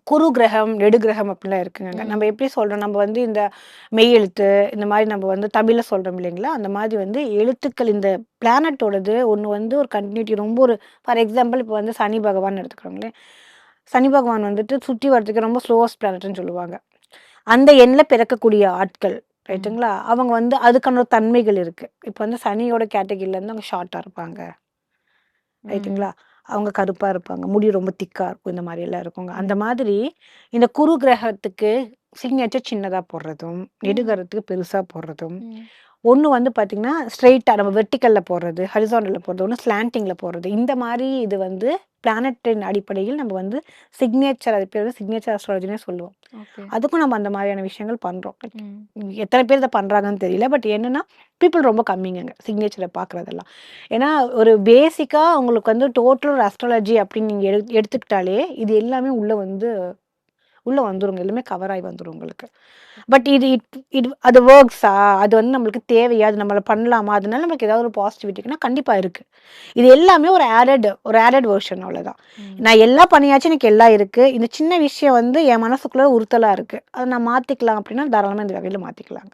குரு கிரகம், நெடு கிரகம் அப்படிலாம் இருக்குங்க. நம்ம எப்படி சொல்றோம், நம்ம வந்து இந்த மெய் எழுத்து இந்த மாதிரி நம்ம வந்து தமிழ்ல சொல்றோம் இல்லைங்களா? அந்த மாதிரி வந்து எழுத்துக்கள் இந்த பிளானட்டோடது ஒண்ணு வந்து ஒரு கன்டினியூட்டி ரொம்ப ஒரு ஃபார் எக்ஸாம்பிள் இப்போ வந்து சனி பகவான் எடுத்துக்கிறோங்களேன். சனி பகவான் வந்துட்டு சுற்றி வரதுக்கு ரொம்ப ஸ்லோவஸ்ட் பிளானட்ன்னு சொல்லுவாங்க. அந்த எண்ல பிறக்கக்கூடிய ஆட்கள் ரைட்டுங்களா? அவங்க வந்து அதுக்கான ஒரு தன்மைகள் இருக்கு. இப்போ வந்து சனியோட கேட்டகரில இருந்து அவங்க ஷார்ட்டா இருப்பாங்க. ரைட்டுங்களா? அவங்க கருப்பா இருப்பாங்க. முடி ரொம்ப திக்கா இருக்கும். இந்த மாரியெல்லாம் இருக்குங்க. அந்த மாதிரி இந்த குரு கிரகத்துக்கு சிக்னேச்சர் சின்னதா போடுறதும், நெடுகரத்துக்கு பெருசா போடுறதும், ஒண்ணு வந்து பார்த்தீங்கன்னா, ஸ்ட்ரெய்ட்டா நம்ம வெர்டிகல்ல போடுறது, ஹரிசாண்டல்ல போடுறது, ஒண்ணு ஸ்லாண்டிங்ல போடுறது. இந்த மாரி இது வந்து பிளானட்டின் அடிப்படையில் நம்ம வந்து சிக்னேச்சர் அது பேர் வந்து சிக்னேச்சர் அஸ்ட்ராலஜின்னே சொல்லுவோம். ஓகே. அதுக்கும் நம்ம அந்த மாதிரியான விஷயங்கள் பண்றோம். ம். எத்தன பேர் இத பண்றாங்கன்னு தெரியல. பட் என்னன்னா, பீப்பிள் ரொம்ப கம்மிங்கங்க. சிக்னேச்சர பார்க்குறதெல்லாம். ஏன்னா, ஒரு பேசிக்கா உங்களுக்கு வந்து டோட்டல் ஒரு அஸ்ட்ராலஜி அப்படின்னு நீங்க எடுத்துக்கிட்டாலே, இது எல்லாமே உள்ள வந்துருங்க. எல்லாமே கவர் ஆயி வந்துரும் உங்களுக்கு. பட் இது இது அது வொர்க்ஸா? அது வந்து நம்மளுக்கு தேவையா? அது நம்மள பண்ணலாமா? அதனால நமக்கு ஏதாவது ஒரு பாசிட்டிவிட்டி இருக்குன்னா, கண்டிப்பா இருக்கு. இது எல்லாமே ஒரு ஆடட் வெர்ஷன் அவ்வளோதான். நான் எல்லாம் பண்ணியாச்சு, எனக்கு எல்லாம் இருக்கு. இந்த சின்ன விஷயம் வந்து என் மனசுக்குள்ள உறுத்தலா இருக்கு. அத நான் மாத்திக்கலாம் அப்படின்னா, தாராளமா இந்த வகையில மாத்திக்கலாங்க.